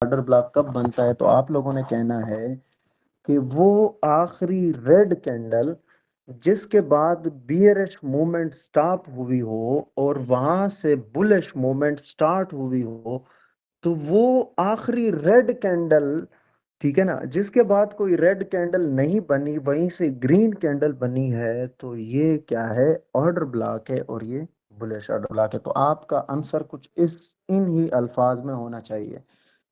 Order block कब बनता है, तो आप लोगों ने कहना है कि वो आखिरी रेड कैंडल जिसके बाद बियरिश मूवमेंट स्टॉप हुई हो और वहां से बुलिश मूवमेंट स्टार्ट हुई हो, तो वो आखिरी रेड कैंडल, ठीक है ना, जिसके बाद कोई रेड कैंडल नहीं बनी, वहीं से ग्रीन कैंडल बनी है, तो ये क्या है, ऑर्डर ब्लॉक है और ये बुलिश ऑर्डर ब्लॉक है। तो आपका आंसर कुछ इस इन ही अल्फाज में होना चाहिए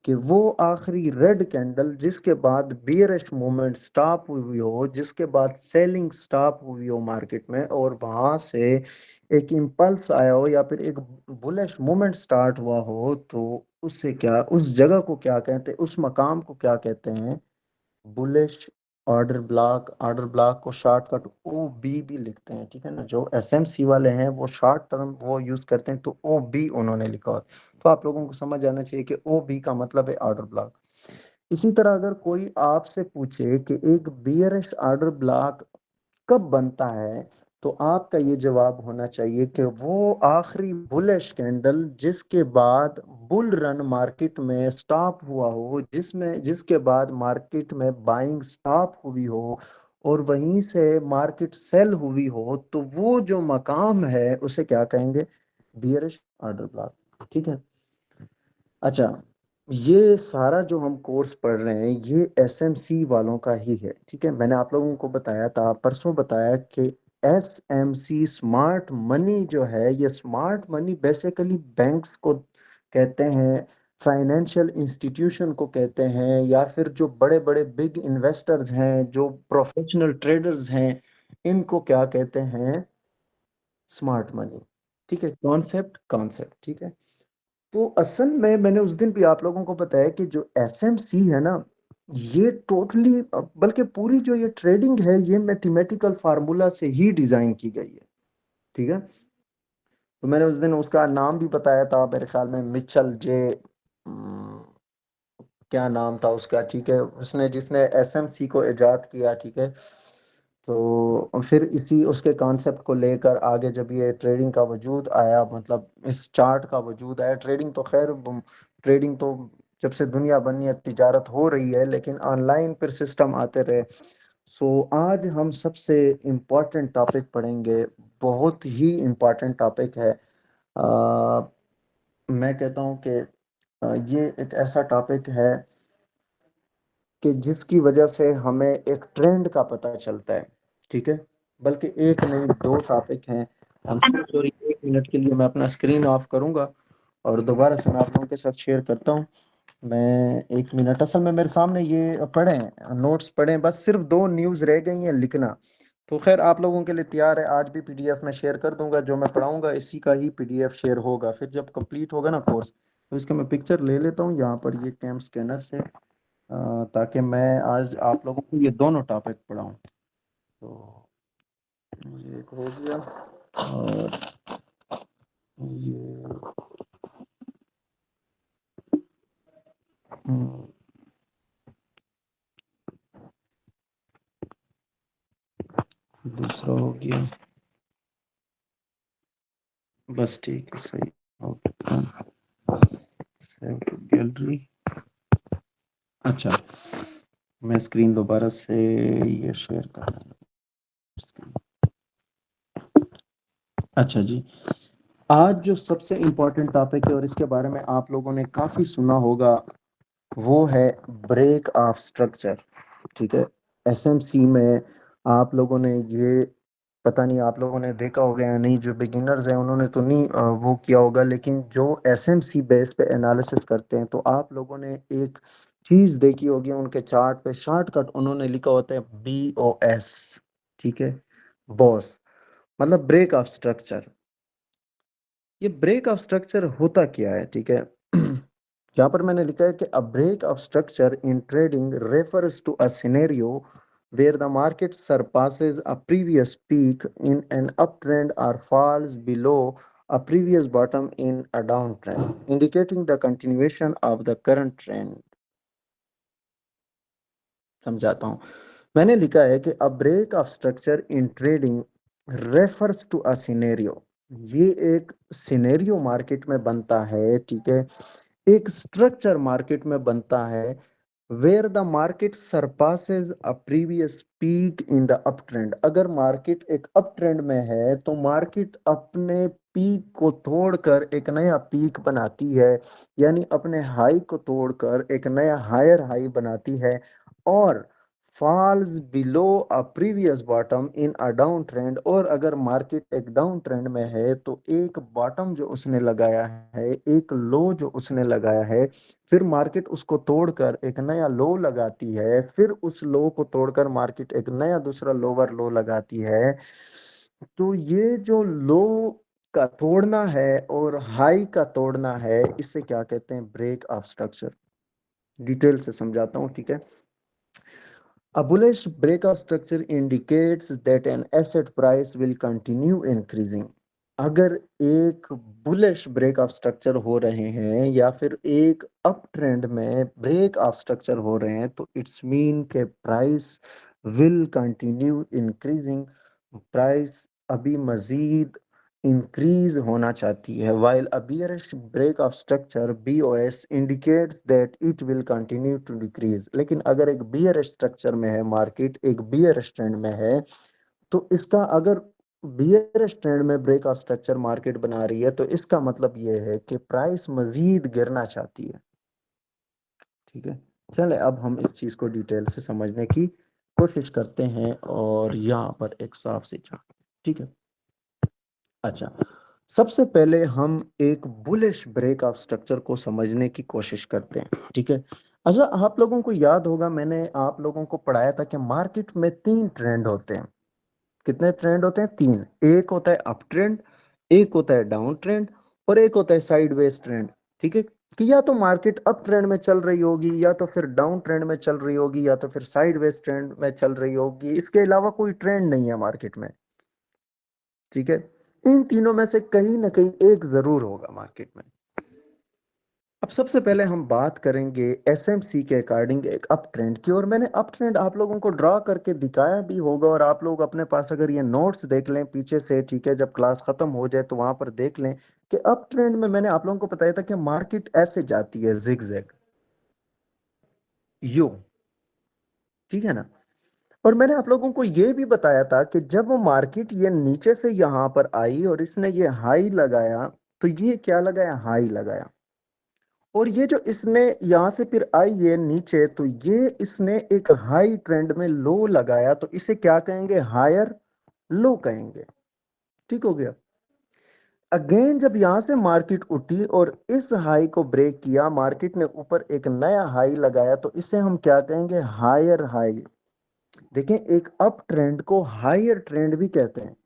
कि वो आखिरी रेड कैंडल जिसके बाद बियरिश मूवमेंट स्टॉप हुई हो, जिसके बाद सेलिंग स्टॉप हुई हो मार्केट में, और वहां से एक इम्पल्स आया हो या फिर एक बुलिश मूवमेंट स्टार्ट हुआ हो, तो उससे क्या, उस जगह को क्या कहते हैं, उस मकाम को क्या कहते हैं, bullish order block. Order block को शॉर्टकट ओ बी भी लिखते हैं, ठीक है ना। जो एसएमसी वाले हैं वो शॉर्ट टर्म वो यूज करते हैं, तो ओ बी उन्होंने लिखा हो। तो आप लोगों को समझ आना चाहिए कि ओ बी का मतलब है ऑर्डर ब्लॉक। इसी तरह अगर कोई आपसे पूछे कि एक बियरिश ऑर्डर ब्लॉक कब बनता है, तो आपका ये जवाब होना चाहिए कि वो आखिरी बुलिश कैंडल जिसके बाद बुल रन मार्केट में स्टॉप हुआ हो, जिसके बाद मार्केट में बाइंग स्टॉप हुई हो और वहीं से मार्केट सेल हुई हो, तो वो जो मकाम है उसे क्या कहेंगे, बियरिश ऑर्डर ब्लॉक, ठीक है। अच्छा, ये सारा जो हम कोर्स पढ़ रहे हैं ये एसएमसी वालों का ही है, ठीक है। मैंने आप लोगों को बताया था, परसों बताया कि एसएमसी स्मार्ट मनी जो है, ये स्मार्ट मनी बेसिकली बैंक्स को कहते हैं, फाइनेंशियल इंस्टीट्यूशन को कहते हैं, या फिर जो बड़े बड़े बिग इन्वेस्टर्स हैं, जो प्रोफेशनल ट्रेडर्स हैं, इनको क्या कहते हैं, स्मार्ट मनी, ठीक है। कॉन्सेप्ट कॉन्सेप्ट, ठीक है। तो असल में मैंने उस दिन भी आप लोगों को बताया कि जो एसएमसी है ना, ये टोटली, बल्कि पूरी जो ये ट्रेडिंग है, ये मैथमेटिकल फार्मूला से ही डिजाइन की गई है, ठीक है। तो मैंने उस दिन उसका नाम भी बताया था, मेरे ख्याल में मिचल जे, क्या नाम था उसका, ठीक है, उसने जिसने एसएमसी को इजाद किया, ठीक है। तो फिर इसी उसके कॉन्सेप्ट को लेकर आगे जब ये ट्रेडिंग का वजूद आया, मतलब इस चार्ट का वजूद आया, ट्रेडिंग तो खैर, ट्रेडिंग तो जब से दुनिया बनी है तिजारत हो रही है, लेकिन ऑनलाइन फिर सिस्टम आते रहे। सो आज हम सबसे इम्पोर्टेंट टॉपिक पढ़ेंगे, बहुत ही इम्पोर्टेंट टॉपिक है। मैं कहता हूँ कि ये एक ऐसा टॉपिक है कि जिसकी वजह से हमें एक ट्रेंड का पता चलता है, ठीक है। बल्कि एक नहीं, दो टॉपिक हैं। सॉरी, 1 मिनट के लिए मैं अपना स्क्रीन ऑफ करूंगा और दोबारा से मैं आप लोगों के साथ शेयर करता हूँ। मैं 1 मिनट, असल में मेरे सामने ये पढ़े हैं, नोट्स पढ़े हैं, बस सिर्फ 2 न्यूज़ रह गई हैं लिखना। तो खैर आप लोगों के लिए तैयार है, आज भी पीडीएफ में शेयर कर दूंगा, जो मैं पढ़ाऊंगा इसी का ही पीडीएफ शेयर होगा। फिर जब कंप्लीट होगा ना कोर्स, तो इसका मैं पिक्चर ले लेता हूँ यहाँ पर, ये कैम स्कैनर से, ताकि मैं आज आप लोगों को ये दोनों टॉपिक पढ़ाऊँ। तो ये एक हो गया, और ये दूसरा हो गया, बस ठीक है, सही। Okay, gallery. अच्छा, मैं स्क्रीन दोबारा से ये शेयर कर रहा हूँ। अच्छा जी, आज जो सबसे इम्पोर्टेंट टॉपिक है और इसके बारे में आप लोगों ने काफ़ी सुना होगा, वो है ब्रेक ऑफ स्ट्रक्चर, ठीक है। एसएमसी में आप लोगों ने ये, पता नहीं आप लोगों ने देखा होगा या नहीं, जो बिगिनर्स हैं उन्होंने तो नहीं वो किया होगा, लेकिन जो एसएमसी बेस पे एनालिसिस करते हैं, तो आप लोगों ने एक चीज़ देखी होगी उनके चार्ट पे, शॉर्टकट उन्होंने लिखा होता है BOS, ठीक है, बॉस, मतलब ब्रेक ऑफ स्ट्रक्चर। ये ब्रेक ऑफ स्ट्रक्चर होता क्या है, ठीक है। यहाँ पर मैंने लिखा है कि a break of structure in trading refers to a scenario where the market surpasses a previous peak in an uptrend or falls below a previous bottom in a downtrend, indicating the continuation of the current trend। समझाता हूँ। मैंने लिखा है कि a break of structure in trading refers to a scenario, ये एक scenario market में बनता है, ठीक है, एक स्ट्रक्चर मार्केट में बनता है where the market surpasses a previous peak in the uptrend. अगर मार्केट एक अप ट्रेंड में है तो मार्केट अपने पीक को तोड़कर एक नया पीक बनाती है, यानी अपने हाई को तोड़कर एक नया हायर हाई बनाती है, और falls below a previous bottom in a down trend. और अगर मार्केट एक डाउन ट्रेंड में है तो एक बॉटम जो उसने लगाया है, एक लो जो उसने लगाया है, फिर मार्केट उसको तोड़कर एक नया लो लगाती है, फिर उस लो को तोड़कर मार्केट एक नया दूसरा लोअर लो लगाती है। तो ये जो लो का तोड़ना है और हाई का तोड़ना है, इसे क्या कहते हैं? Break of structure. डिटेल से समझाता हूँ, ठीक है। A bullish breakout structure indicates that an asset price will continue increasing. अगर एक बुलिश ब्रेक ऑफ स्ट्रक्चर हो रहे हैं या फिर एक अप ट्रेंड में ब्रेक ऑफ स्ट्रक्चर हो रहे हैं तो इट्स मीन के price will continue increasing. Price अभी मजीद इंक्रीज होना चाहती है। while a bearish break of structure BOS indicates that it will continue to decrease। लेकिन अगर एक bearish स्ट्रक्चर में है मार्केट, एक bearish ट्रेंड में है, तो इसका अगर bearish ट्रेंड में ब्रेक ऑफ स्ट्रक्चर मार्केट बना रही है तो इसका मतलब ये है कि प्राइस मजीद गिरना चाहती है, ठीक है। चले अब हम इस चीज को डिटेल से समझने की कोशिश करते हैं और यहाँ पर एक साफ सी चार्ट, ठीक है। अच्छा, सबसे पहले हम एक बुलिश ब्रेक ऑफ स्ट्रक्चर को समझने की कोशिश करते हैं, ठीक है। अच्छा, आप लोगों को याद होगा मैंने आप लोगों को पढ़ाया था कि मार्केट में तीन ट्रेंड होते हैं। कितने ट्रेंड होते हैं? तीन। एक होता है अप ट्रेंड, एक होता है डाउन ट्रेंड, और एक होता है साइडवेज ट्रेंड, ठीक है। कि या तो मार्केट अप ट्रेंड में चल रही होगी, या तो फिर डाउन ट्रेंड में चल रही होगी, या तो फिर साइडवेज ट्रेंड में चल रही होगी, इसके अलावा कोई ट्रेंड नहीं है मार्केट में, ठीक है। इन तीनों में से कहीं ना कहीं एक जरूर होगा मार्केट में। अब सबसे पहले हम बात करेंगे एसएमसी के अकॉर्डिंग एक अप ट्रेंड की, और मैंने अप ट्रेंड आप लोगों को ड्रॉ करके दिखाया भी होगा, और आप लोग अपने पास अगर ये नोट्स देख लें पीछे से, ठीक है, जब क्लास खत्म हो जाए तो वहां पर देख लें कि अप ट्रेंड में मैंने आप लोगों को बताया था कि मार्केट ऐसे जाती है, जिग जैग यू, ठीक है ना। और मैंने आप लोगों को ये भी बताया था कि जब मार्केट ये नीचे से यहां पर आई और इसने ये हाई लगाया, तो ये क्या लगाया? हाई लगाया। और ये जो इसने यहां से फिर आई है नीचे, तो ये इसने एक हाई ट्रेंड में लो लगाया, तो इसे क्या कहेंगे? हायर लो कहेंगे, ठीक हो गया। अगेन जब यहां से मार्केट उठी और इस हाई को ब्रेक किया, मार्केट ने ऊपर एक नया हाई लगाया, तो इसे हम क्या कहेंगे? Higher high. देखें, एक अप ट्रेंड को हायर ट्रेंड भी कहते हैं।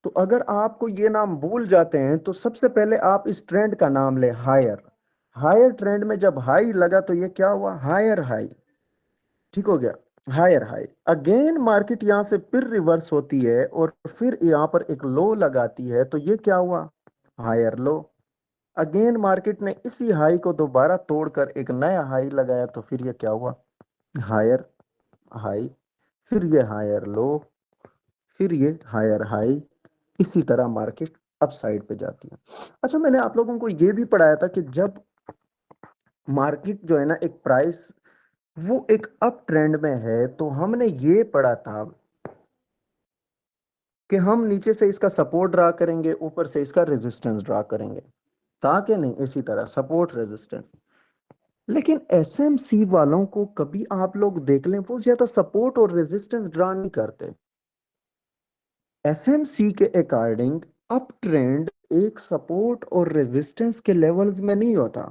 तो अगर आपको ये नाम भूल जाते हैं तो सबसे पहले आप इस ट्रेंड का नाम ले, हायर। हायर ट्रेंड में जब हाई लगा तो ये क्या हुआ? हायर हाई, ठीक हो गया। Higher high. अगेन मार्केट यहां से फिर रिवर्स होती है और फिर यहां पर एक लो लगाती है, तो ये क्या हुआ? Higher low. अगेन मार्केट ने इसी हाई को दोबारा तोड़कर एक नया हाई लगाया, तो फिर ये क्या हुआ? Higher high. फिर ये हायर लो, फिर ये हायर हाई। इसी तरह मार्केट अप साइड पे जाती है। अच्छा, मैंने आप लोगों को ये भी पढ़ाया था कि जब मार्केट जो है ना, एक प्राइस वो एक अप ट्रेंड में है, तो हमने ये पढ़ा था कि हम नीचे से इसका सपोर्ट ड्रा करेंगे, ऊपर से इसका रेजिस्टेंस ड्रा करेंगे, ताकि नहीं इसी तरह सपोर्ट रेजिस्टेंस। लेकिन एसएमसी वालों को कभी आप लोग देख लें, वो ज्यादा सपोर्ट और रेजिस्टेंस ड्रा नहीं करते। एसएमसी के अकॉर्डिंग अप ट्रेंड एक सपोर्ट और रेजिस्टेंस के लेवल्स में नहीं होता,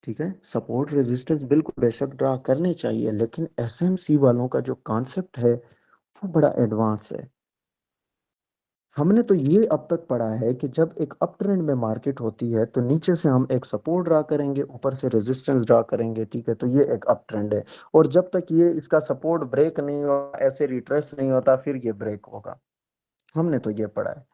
ठीक है। सपोर्ट रेजिस्टेंस बिल्कुल बेशक ड्रा करनी चाहिए, लेकिन एसएमसी वालों का जो कॉन्सेप्ट है वो बड़ा एडवांस है। हमने तो ये अब तक पढ़ा है कि जब एक अप ट्रेंड में मार्केट होती है तो नीचे से हम एक सपोर्ट ड्रा करेंगे, ऊपर से रेजिस्टेंस ड्रा करेंगे, ठीक है। तो ये एक अप ट्रेंड है, और जब तक ये इसका सपोर्ट ब्रेक नहीं होगा, ऐसे रिट्रेस नहीं होता, फिर ये ब्रेक होगा। हमने तो ये पढ़ा है।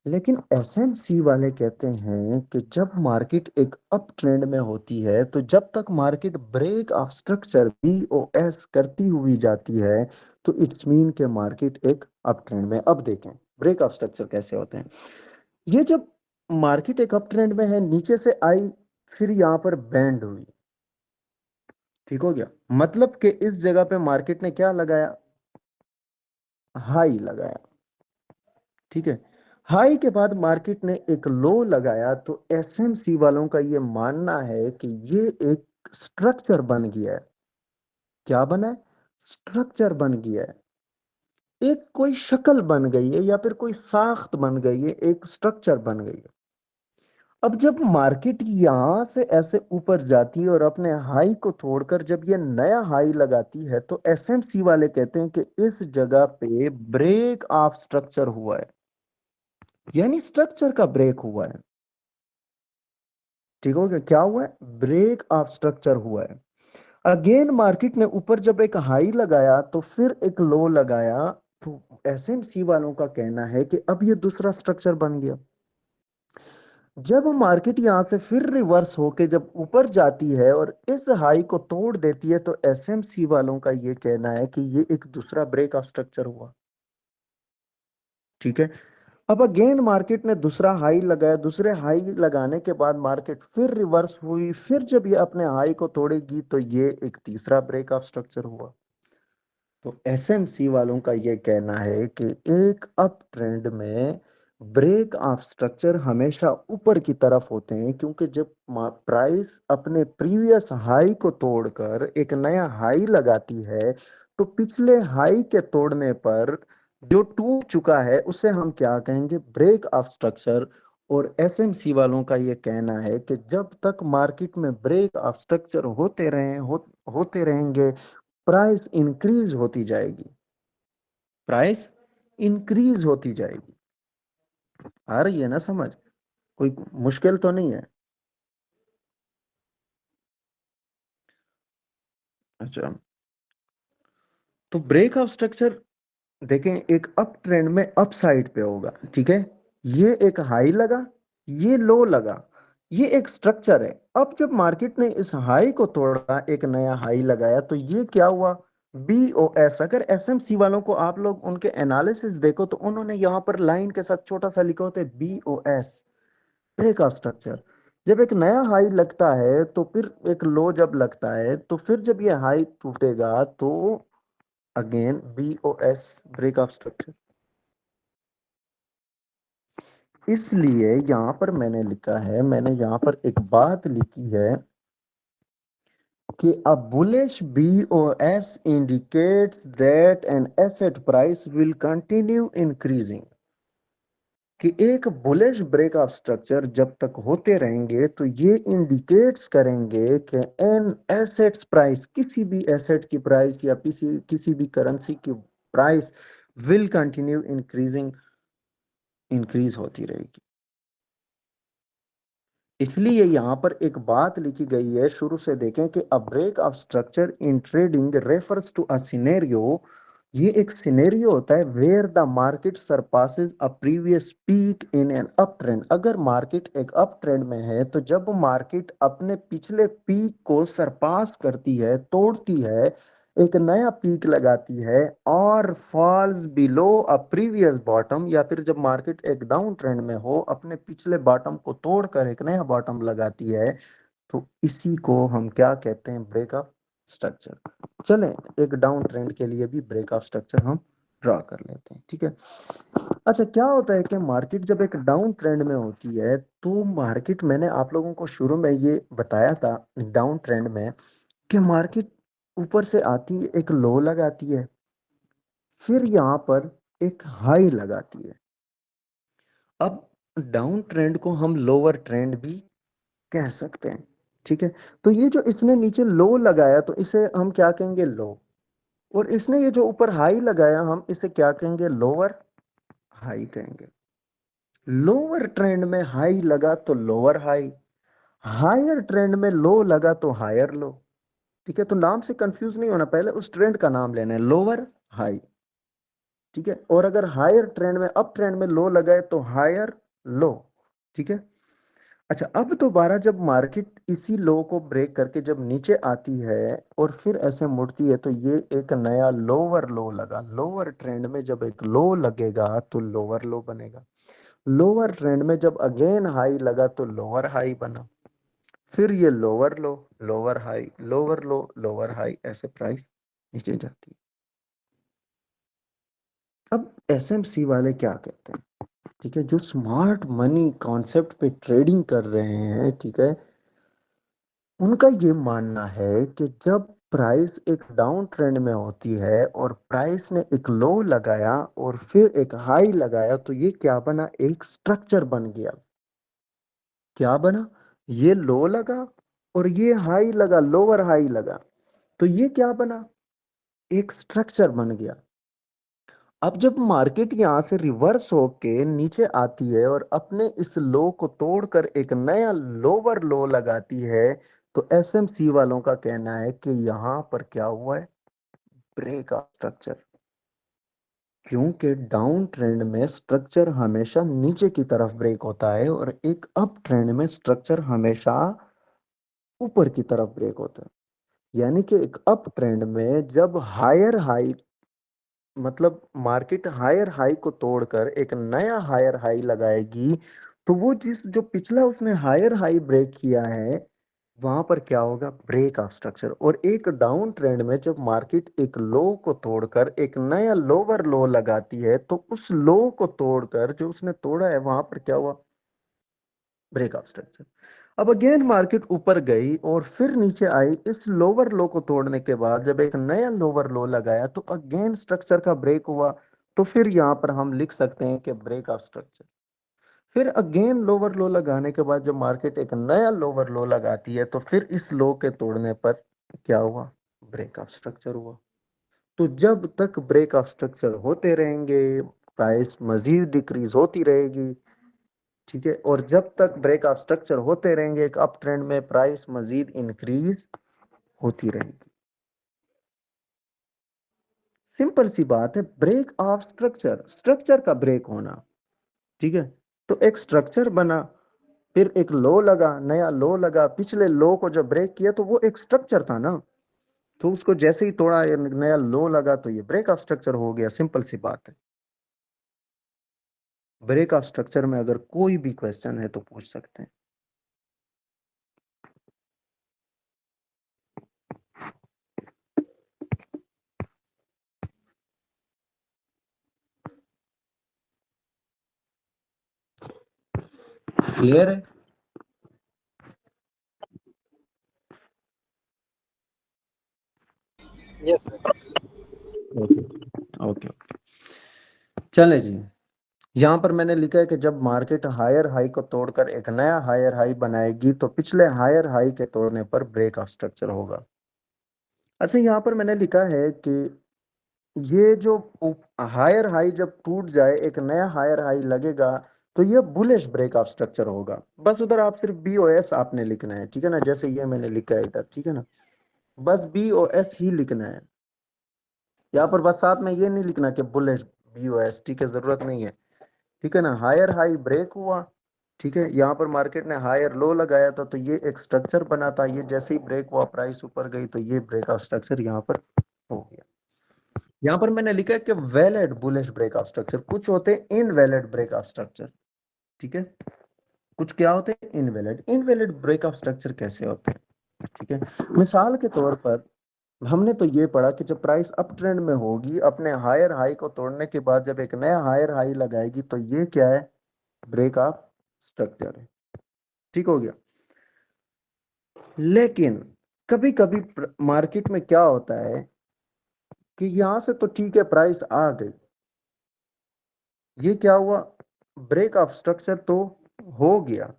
लेकिन एसएमसी वाले कहते हैं कि जब मार्केट एक अप ट्रेंड में होती है, तो जब तक market break of structure BOS करती हुई जाती है, तो इट्स मीन के मार्केट एक अप ट्रेंड में। अब देखें ब्रेक ऑफ स्ट्रक्चर कैसे होते हैं। ये जब मार्केट एक अप ट्रेंड में है, नीचे से आई, फिर यहां पर बैंड हुई। ठीक हो गया, मतलब कि इस जगह पे मार्केट ने क्या लगाया, हाई लगाया। ठीक है, हाई के बाद मार्केट ने एक लो लगाया, तो एसएमसी वालों का ये मानना है कि ये एक स्ट्रक्चर बन गया है। क्या बना है, स्ट्रक्चर बन गया है, एक कोई शक्ल बन गई है या फिर कोई साख्त बन गई है, एक स्ट्रक्चर बन गई है। अब जब मार्केट यहां से ऐसे ऊपर जाती है और अपने हाई को तोड़कर जब ये नया हाई लगाती है, तो एसएमसी वाले कहते हैं कि इस जगह पे ब्रेक ऑफ स्ट्रक्चर हुआ है, यानी स्ट्रक्चर का ब्रेक हुआ है। ठीक हो गया, क्या हुआ है, ब्रेक ऑफ स्ट्रक्चर हुआ है। अगेन मार्केट ने ऊपर जब एक हाई लगाया तो फिर एक लो लगाया, तो एसएमसी वालों का कहना है कि अब ये दूसरा स्ट्रक्चर बन गया। जब मार्केट यहां से फिर रिवर्स होके जब ऊपर जाती है और इस हाई को तोड़ देती है, तो एसएमसी वालों का ये कहना है कि ये एक दूसरा ब्रेक ऑफ स्ट्रक्चर हुआ। ठीक है, अब अगेन मार्केट ने दूसरा हाई लगाया, दूसरे हाई लगाने के बाद मार्केट फिर रिवर्स हुई, फिर जब ये अपने हाई को तोड़ेगी तो ये एक तीसरा ब्रेक ऑफ स्ट्रक्चर हुआ। तो एसएमसी वालों का ये कहना है कि एक अप ट्रेंड में ब्रेक ऑफ स्ट्रक्चर हमेशा ऊपर की तरफ होते हैं, क्योंकि जब प्राइस अपने प्रीवियस हाई को तोड़कर एक नया हाई लगाती है, तो पिछले हाई के तोड़ने पर जो टूट चुका है उसे हम क्या कहेंगे, ब्रेक ऑफ स्ट्रक्चर। और एसएमसी वालों का ये कहना है कि जब तक मार्केट में ब्रेक ऑफ स्ट्रक्चर होते रहेंगे, प्राइस इंक्रीज होती जाएगी, प्राइस इंक्रीज होती जाएगी। आ रही है ना समझ, कोई मुश्किल तो नहीं है। अच्छा, तो ब्रेक ऑफ स्ट्रक्चर देखें, एक अप ट्रेंड में अप साइड पे होगा। ठीक है, ये एक हाई लगा, ये लो लगा, ये एक स्ट्रक्चर है। अब जब मार्केट ने इस हाई को तोड़ा, एक नया हाई लगाया, तो ये क्या हुआ, BOS। अगर एसएमसी वालों को आप लोग उनके एनालिसिस देखो तो उन्होंने यहां पर लाइन के साथ छोटा सा लिखा होता है BOS, ब्रेक ऑफ स्ट्रक्चर। जब एक नया हाई लगता है तो फिर एक लो जब लगता है, तो फिर जब ये हाई टूटेगा तो again BOS, break of structure. इसलिए यहां पर मैंने लिखा है, मैंने यहां पर एक बात लिखी है कि a bullish BOS indicates that an asset price will continue increasing। कि एक बुलिश ब्रेक ऑफ स्ट्रक्चर जब तक होते रहेंगे तो ये इंडिकेट्स करेंगे कि एन एसेट्स प्राइस, किसी भी एसेट की प्राइस या किसी किसी भी करेंसी की price will continue increasing, increase होती रहेगी। इसलिए यहां पर एक बात लिखी गई है, शुरू से देखें कि a break of structure in trading refers to a scenario. ये एक सिनेरियो होता है where the market surpasses a previous peak in an uptrend. अगर मार्केट एक अप ट्रेंड में है, तो जब मार्केट अपने पिछले पीक को सरपास करती है, तोड़ती है, एक नया पीक लगाती है और falls below a previous bottom, या फिर जब मार्केट एक डाउन ट्रेंड में हो, अपने पिछले बॉटम को तोड़कर एक नया बॉटम लगाती है, तो इसी को हम क्या कहते हैं, ब्रेकअप स्ट्रक्चर। चलें, एक डाउन ट्रेंड के लिए भी ब्रेकअप स्ट्रक्चर हम ड्रॉ कर लेते हैं। ठीक है, अच्छा क्या होता है कि मार्केट जब एक डाउन ट्रेंड में होती है, तो मार्केट, मैंने आप लोगों को शुरू में ये बताया था डाउन ट्रेंड में, कि मार्केट ऊपर से आती है, एक लो लगाती है, फिर यहां पर एक हाई लगाती है। अब डाउन ट्रेंड को हम लोअर ट्रेंड भी कह सकते हैं। ठीक है, तो ये जो इसने नीचे लो लगाया, तो इसे हम क्या कहेंगे, लो। और इसने ये जो ऊपर हाई लगाया, हम इसे क्या कहेंगे, लोअर हाई कहेंगे। लोअर ट्रेंड में हाई लगा तो लोअर हाई, हायर ट्रेंड में लो लगा तो हायर लो। ठीक है, तो नाम से कंफ्यूज नहीं होना, पहले उस ट्रेंड का नाम लेना है, लोअर हाई। ठीक है, और अगर हायर ट्रेंड में, अप ट्रेंड में लो लगाए तो हायर लो। ठीक है, अच्छा अब दोबारा जब मार्केट इसी लो को ब्रेक करके जब नीचे आती है और फिर ऐसे मुड़ती है, तो ये एक नया लोअर लो लगा। लोअर ट्रेंड में जब एक लो लगेगा तो लोअर लो बनेगा, लोअर ट्रेंड में जब अगेन हाई लगा तो लोअर हाई बना, फिर ये लोअर लो, लोअर हाई, लोअर लो, लोअर हाई, ऐसे प्राइस नीचे जाती है। अब एसएमसी वाले क्या कहते हैं, ठीक है, जो स्मार्ट मनी कॉन्सेप्ट पे ट्रेडिंग कर रहे हैं, ठीक है, उनका ये मानना है कि जब प्राइस एक डाउन ट्रेंड में होती है और प्राइस ने एक लो लगाया और फिर एक हाई लगाया, तो ये क्या बना, एक स्ट्रक्चर बन गया। क्या बना, ये लो लगा और ये हाई लगा, लोअर हाई लगा, तो ये क्या बना, एक स्ट्रक्चर बन गया। अब जब मार्केट यहां से रिवर्स होके नीचे आती है और अपने इस लो को तोड़कर एक नया लोअर लो लगाती है, तो एसएमसी वालों का कहना है कि यहां पर क्या हुआ है, ब्रेक ऑफ स्ट्रक्चर। क्योंकि डाउन ट्रेंड में स्ट्रक्चर हमेशा नीचे की तरफ ब्रेक होता है और एक अप ट्रेंड में स्ट्रक्चर हमेशा ऊपर की तरफ ब्रेक होता है। यानी कि एक अप ट्रेंड में जब हायर हाई, मतलब मार्केट हायर हाई को तोड़कर एक नया हायर हाई लगाएगी, तो वो जिस जो पिछला उसने हायर हाई ब्रेक किया है, वहां पर क्या होगा, ब्रेक ऑफ स्ट्रक्चर। और एक डाउन ट्रेंड में जब मार्केट एक लो को तोड़कर एक नया लोअर लो लगाती है, तो उस लो को तोड़कर जो उसने तोड़ा है वहां पर क्या हुआ, ब्रेक ऑफ स्ट्रक्चर। अब अगेन मार्केट ऊपर गई और फिर नीचे आई, इस लोअर लो को तोड़ने के बाद जब एक नया लोअर लो लगाया तो अगेन स्ट्रक्चर का ब्रेक हुआ। तो फिर यहां पर हम लिख सकते हैं कि ब्रेक ऑफ स्ट्रक्चर। फिर अगेन लोअर लो लगाने के बाद जब मार्केट एक नया लोअर लो लगाती है, तो फिर इस लो के तोड़ने पर क्या हुआ, ब्रेक ऑफ स्ट्रक्चर हुआ। तो जब तक ब्रेक ऑफ स्ट्रक्चर होते रहेंगे, प्राइस मजीद डिक्रीज होती रहेगी, ठीक है, और जब तक ब्रेक ऑफ स्ट्रक्चर होते रहेंगे एक अप ट्रेंड में प्राइस मजीद इंक्रीज होती रहेगी। सिंपल सी बात है, ब्रेक ऑफ स्ट्रक्चर, स्ट्रक्चर का ब्रेक होना, ठीक है। तो एक स्ट्रक्चर बना, फिर एक लो लगा, नया लो लगा, पिछले लो को जब ब्रेक किया तो वो एक स्ट्रक्चर था ना, तो उसको जैसे ही तोड़ा ये नया लो लगा, तो ये ब्रेक ऑफ स्ट्रक्चर हो गया। सिंपल सी बात है। ब्रेक ऑफ स्ट्रक्चर में अगर कोई भी क्वेश्चन है तो पूछ सकते हैं। क्लियर है? Yes sir. Okay okay. चले जी, यहां पर मैंने लिखा है कि जब मार्केट हायर हाई को तोड़कर एक नया हायर हाई बनाएगी, तो पिछले हायर हाई के तोड़ने पर ब्रेक ऑफ स्ट्रक्चर होगा। अच्छा, यहां पर मैंने लिखा है कि ये जो हायर हाई जब टूट जाए, एक नया हायर हाई लगेगा, तो ये बुलिश ब्रेक ऑफ स्ट्रक्चर होगा। बस उधर आप सिर्फ BOS आपने लिखना है, ठीक है ना, जैसे ये मैंने लिखा है इधर, ठीक है ना, बस BOS ही लिखना है। यहाँ पर बस साथ में ये नहीं लिखना कि बुलिश BOS, ठीक है, जरूरत नहीं है, ठीक है ना। हायर हाई ब्रेक हुआ, ठीक है, यहाँ पर मार्केट ने हायर लो लगाया था, तो ये एक स्ट्रक्चर बना था, ये जैसे ही ब्रेक हुआ प्राइस ऊपर गई, तो ये ब्रेक ऑफ स्ट्रक्चर यहाँ पर हो गया। यहाँ पर मैंने लिखा है कि valid bullish break of structure, कुछ होते हैं इनवैलिड ब्रेक ऑफ स्ट्रक्चर, ठीक है, कुछ क्या होते हैं, invalid. Invalid break of structure कैसे होते हैं, ठीक है। मिसाल के तौर पर हमने तो ये पढ़ा कि जब प्राइस अप ट्रेंड में होगी, अपने हायर हाई को तोड़ने के बाद जब एक नया हायर हाई लगाएगी, तो ये क्या है, ब्रेक ऑफ स्ट्रक्चर है, ठीक हो गया। लेकिन कभी कभी मार्केट में क्या होता है कि यहां से तो ठीक है, प्राइस आ गई, ये क्या हुआ, ब्रेक ऑफ स्ट्रक्चर तो हो गया,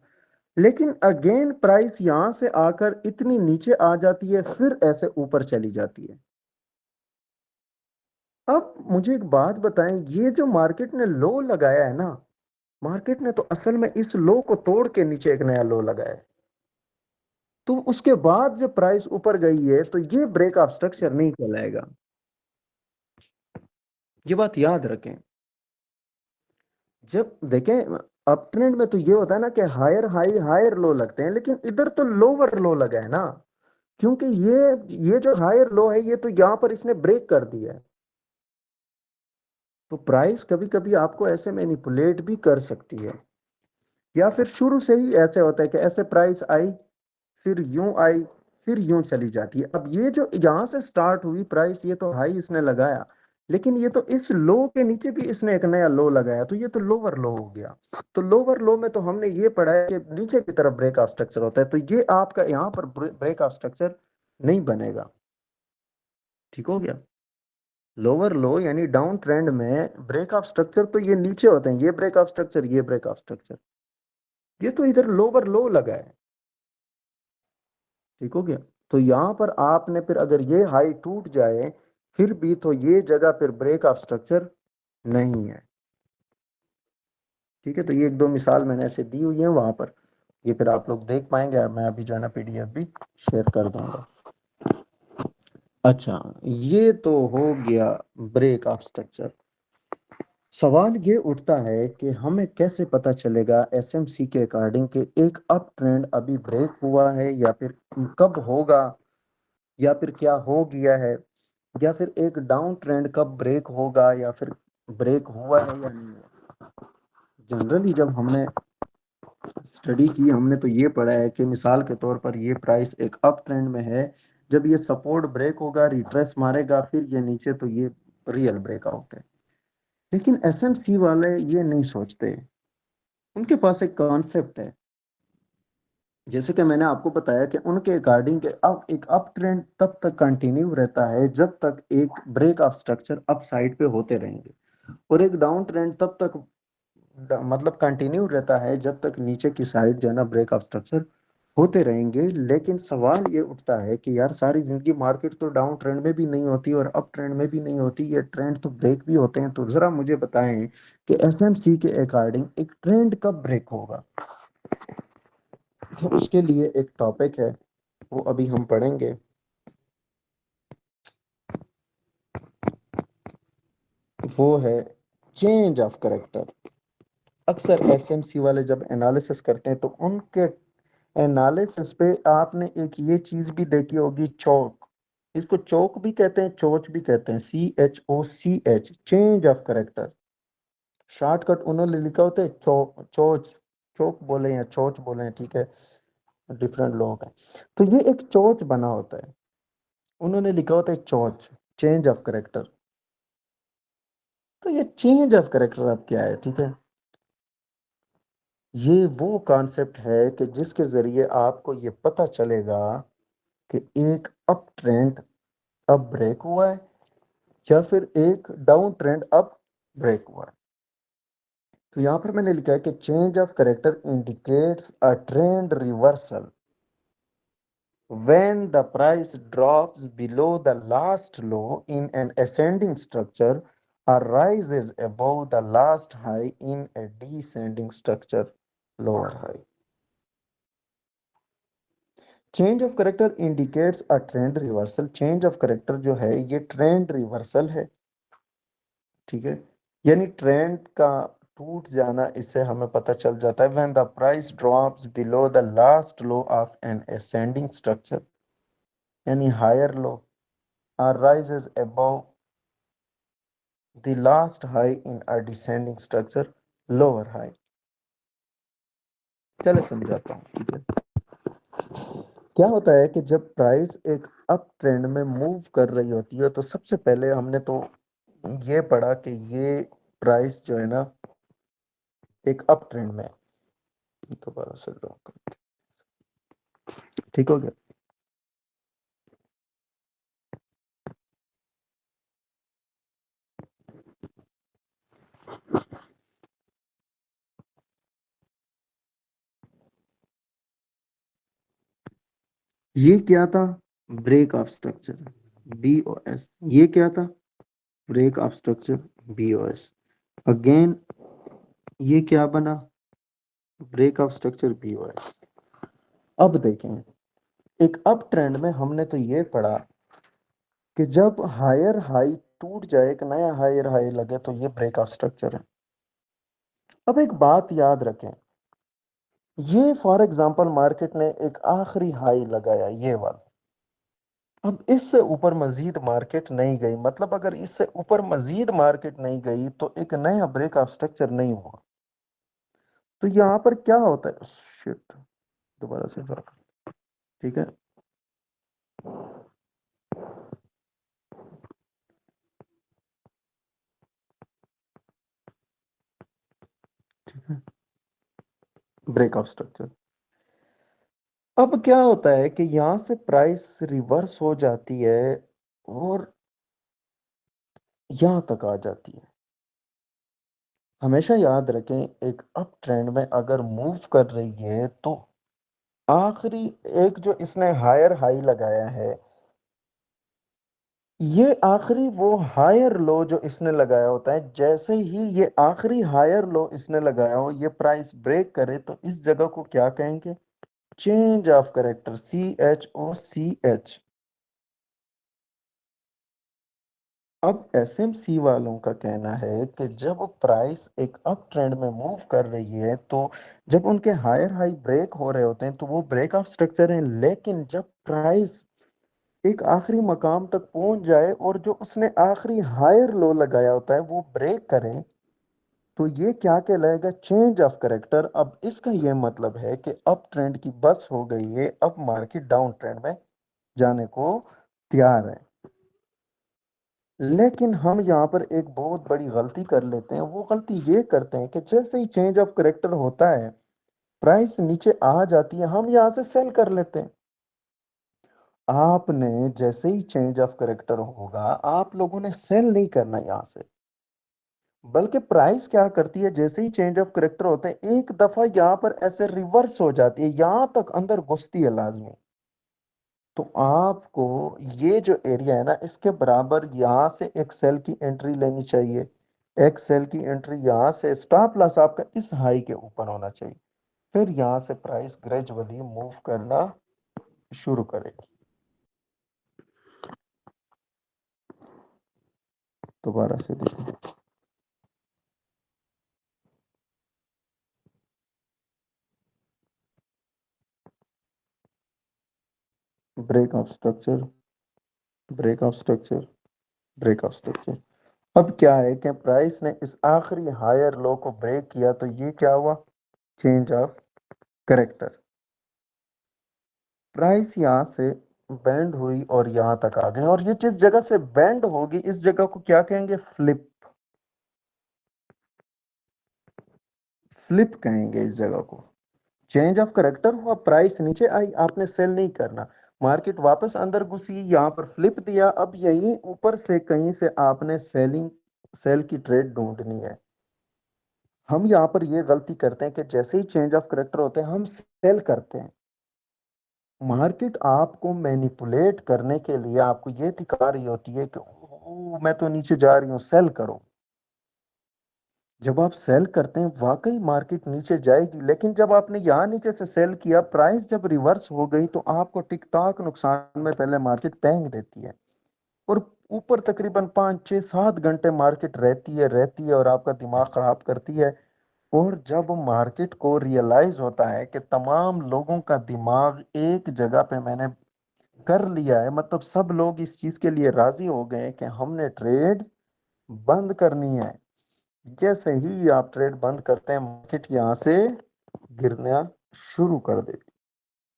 लेकिन अगेन प्राइस यहां से आकर इतनी नीचे आ जाती है, फिर ऐसे ऊपर चली जाती है। अब मुझे एक बात बताएं, ये जो मार्केट ने लो लगाया है ना, मार्केट ने तो असल में इस लो को तोड़ के नीचे एक नया लो लगाया है, तो उसके बाद जब प्राइस ऊपर गई है, तो ये ब्रेक ऑफ स्ट्रक्चर नहीं कहलाएगा। ये बात याद रखें। जब देखें अप ट्रेंड में तो ये होता है ना कि हायर हाई हायर लो लगते हैं, लेकिन इधर तो लोअर लो लगा है ना, क्योंकि ये जो हायर लो है, ये तो यहां पर इसने ब्रेक कर दिया है। तो प्राइस कभी कभी आपको ऐसे मैनिपुलेट भी कर सकती है, या फिर शुरू से ही ऐसे होता है कि ऐसे प्राइस आई, फिर यूं आई, फिर यूं चली जाती है। अब ये जो यहाँ से स्टार्ट हुई प्राइस, ये तो हाई इसने लगाया, लेकिन ये तो इस लो के नीचे भी इसने एक नया लो लगाया, तो ये तो लोअर लो हो गया। तो लोअर लो में तो हमने ये पढ़ा है कि नीचे की तरफ ब्रेक ऑफ स्ट्रक्चर होता है, तो ये आपका यहाँ पर ब्रेक ऑफ स्ट्रक्चर नहीं बनेगा। ठीक हो गया। लोअर लो यानी डाउन ट्रेंड में ब्रेक ऑफ स्ट्रक्चर तो ये नीचे होते हैं, ये ब्रेक ऑफ स्ट्रक्चर, ये ब्रेक ऑफ स्ट्रक्चर, ये तो इधर लोअर लो लगा है। ठीक हो गया। तो यहां पर आपने फिर अगर ये हाई टूट जाए फिर भी तो ये जगह फिर ब्रेक ऑफ स्ट्रक्चर नहीं है। ठीक है, तो ये एक दो मिसाल मैंने ऐसे दी हुई है वहां पर, ये फिर आप लोग देख पाएंगे। मैं अभी जो है ना पीडीएफ भी शेयर कर दूंगा। अच्छा, ये तो हो गया ब्रेक ऑफ स्ट्रक्चर। सवाल ये उठता है कि हमें कैसे पता चलेगा एसएमसी के अकॉर्डिंग कि एक अप ट्रेंड अभी ब्रेक हुआ है या फिर कब होगा, या फिर क्या हो गया है, या फिर एक डाउन ट्रेंड कब ब्रेक होगा, या फिर ब्रेक हुआ है या नहीं हुआ। जनरली जब हमने स्टडी की हमने तो ये पढ़ा है कि मिसाल के तौर पर ये प्राइस एक अप ट्रेंड में है, जब ये सपोर्ट ब्रेक होगा, रिट्रेस मारेगा, फिर ये नीचे, तो ये रियल ब्रेकआउट है। लेकिन एसएमसी वाले ये नहीं सोचते, उनके पास एक कॉन्सेप्ट है। जैसे कि मैंने आपको बताया कि उनके अकॉर्डिंग के अब एक अप ट्रेंड तब तक कंटिन्यू रहता है जब तक एक break of structure upside पे होते रहेंगे, और एक डाउन ट्रेंड तब तक मतलब कंटिन्यू रहता है जब तक नीचे की साइड जो है ना ब्रेक ऑफ स्ट्रक्चर होते रहेंगे। लेकिन सवाल ये उठता है कि यार सारी जिंदगी मार्केट तो डाउन ट्रेंड में भी नहीं होती और अप ट्रेंड में भी नहीं होती, ये ट्रेंड तो ब्रेक भी होते हैं, तो जरा मुझे बताएं कि एसएमसी के अकॉर्डिंग एक ट्रेंड कब ब्रेक होगा। तो उसके लिए एक टॉपिक है, वो अभी हम पढ़ेंगे। वो है चेंज ऑफ करेक्टर। अक्सर एसएमसी वाले जब एनालिसिस करते हैं तो उनके एनालिसिस पे आपने एक ये चीज भी देखी होगी, चौक। इसको चौक भी कहते हैं, चोच भी कहते हैं, CHOCH, change of character. Shortcut उन्होंने लिखा होता है चोच, चौक बोले या चोच बोले, ठीक है, डिफरेंट लोग हैं। तो ये एक चोच बना होता है, उन्होंने लिखा होता है चोच, चेंज ऑफ करेक्टर। तो ये चेंज ऑफ करेक्टर अब क्या है, ठीक है, ये वो कॉन्सेप्ट है कि जिसके जरिए आपको ये पता चलेगा कि एक अप ट्रेंड अब ब्रेक हुआ है या फिर एक डाउन ट्रेंड अब ब्रेक हुआ है। तो यहां पर मैंने लिखा है कि change of character indicates a trend reversal when the price drops below the last low in an ascending structure or rises above the last high in a descending structure, lower high. Change of character indicates a trend reversal. Change of character जो है ये trend reversal है, ठीक है, यानी trend का टूट जाना, इससे हमें पता चल जाता है when the price drops below the last low of an ascending structure, यानी higher low, or rises above the last high in a descending structure, lower high। चलो समझाता हूँ, ठीक है। क्या होता है कि जब प्राइस एक अप ट्रेंड में मूव कर रही होती है तो सबसे पहले हमने तो ये पढ़ा कि ये प्राइस जो है ना एक अप ट्रेंड में है। दोबारा से ड्रॉ कर, ठीक हो गया। ये क्या था, ब्रेक ऑफ स्ट्रक्चर, BOS। ये क्या था, break of structure, BOS। Again ये क्या बना, ब्रेक ऑफ स्ट्रक्चर, BOS। अब देखें, एक अप ट्रेंड में हमने तो ये पढ़ा कि जब हायर हाई टूट जाए, एक नया हायर हाई लगे, तो ये ब्रेक ऑफ स्ट्रक्चर है। अब एक बात याद रखें, ये फॉर एग्जांपल मार्केट ने एक आखिरी हाई लगाया ये वाला, अब इससे ऊपर मजीद मार्केट नहीं गई, मतलब अगर इससे ऊपर मजीद मार्केट नहीं गई तो एक नया ब्रेक ऑफ स्ट्रक्चर नहीं हुआ। तो यहां पर क्या होता है, शिट, दोबारा से ड्रा कर। ठीक है, ठीक है, ब्रेकआउट स्ट्रक्चर। अब क्या होता है कि यहाँ से प्राइस रिवर्स हो जाती है और यहाँ तक आ जाती है। हमेशा याद रखें, एक अप ट्रेंड में अगर मूव कर रही है तो आखिरी एक जो इसने हायर हाई लगाया है, ये आखिरी वो हायर लो जो इसने लगाया होता है, जैसे ही ये आखिरी हायर लो इसने लगाया हो, ये प्राइस ब्रेक करे तो इस जगह को क्या कहेंगे? Change of character, CHOCH। अब एसएमसी वालों का कहना है कि जब प्राइस एक अप ट्रेंड में मूव कर रही है तो जब उनके हायर हाई ब्रेक हो रहे होते हैं तो वो ब्रेक ऑफ स्ट्रक्चर है, लेकिन जब प्राइस एक आखिरी मकाम तक पहुंच जाए और जो उसने आखिरी हायर लो लगाया होता है वो ब्रेक करे, तो ये क्या कहलाएगा? Change of character. अब इसका ये मतलब है कि अप ट्रेंड की बस हो गई है, अब मार्केट डाउन ट्रेंड में जाने को तैयार है। लेकिन हम यहाँ पर एक बहुत बड़ी गलती कर लेते हैं, वो गलती ये करते हैं कि जैसे ही चेंज ऑफ करेक्टर होता है, प्राइस नीचे आ जाती है, हम यहाँ से सेल कर लेते हैं। आपने जैसे ही चेंज ऑफ करेक्टर होगा, आप लोगों ने सेल नहीं करना यहाँ से, बल्कि प्राइस क्या करती है, जैसे ही चेंज ऑफ करेक्टर होते हैं एक दफा यहाँ पर ऐसे रिवर्स हो जाती है, यहाँ तक अंदर घुसती है लाजमी। तो आपको ये जो एरिया है ना, इसके बराबर यहाँ से एक सेल की एंट्री लेनी चाहिए। एक सेल की एंट्री यहाँ से, स्टॉप लॉस आपका इस हाई के ऊपर होना चाहिए। फिर यहाँ से प्राइस ग्रेजुअली मूव करना शुरू करेगी। दोबारा से देखिए, break of structure, break of structure, break of structure. अब क्या है कि प्राइस ने इस आखिरी हायर लो को ब्रेक किया तो ये क्या हुआ? Change of character. प्राइस यहाँ से बैंड हुई और यहाँ तक आ गई, और ये जिस जगह से बैंड होगी इस जगह को क्या कहेंगे? फ्लिप। फ्लिप कहेंगे इस जगह को। चेंज ऑफ करेक्टर हुआ, प्राइस नीचे आई, आपने सेल नहीं करना, मार्केट वापस अंदर घुसी, यहाँ पर फ्लिप दिया, अब यही ऊपर से कहीं से आपने सेलिंग, सेल की ट्रेड ढूंढनी है। हम यहाँ पर ये गलती करते हैं कि जैसे ही चेंज ऑफ करेक्टर होते हैं हम सेल करते हैं। मार्केट आपको मैनिपुलेट करने के लिए आपको ये दिखा रही होती है कि मैं तो नीचे जा रही हूँ, सेल करो। जब आप सेल करते हैं वाकई मार्केट नीचे जाएगी, लेकिन जब आपने यहाँ नीचे से सेल किया, प्राइस जब रिवर्स हो गई तो आपको टिक टॉक नुकसान में पहले मार्केट फेंक देती है, और ऊपर तकरीबन 5 6 7 घंटे मार्केट रहती है और आपका दिमाग खराब करती है। और जब मार्केट को रियलाइज होता है कि तमाम लोगों का दिमाग एक जगह पे मैंने कर लिया है, मतलब सब लोग इस चीज के लिए राजी हो गए हैं कि हमने ट्रेड बंद करनी है, जैसे ही आप ट्रेड बंद करते हैं मार्केट यहां से गिरना शुरू कर देती।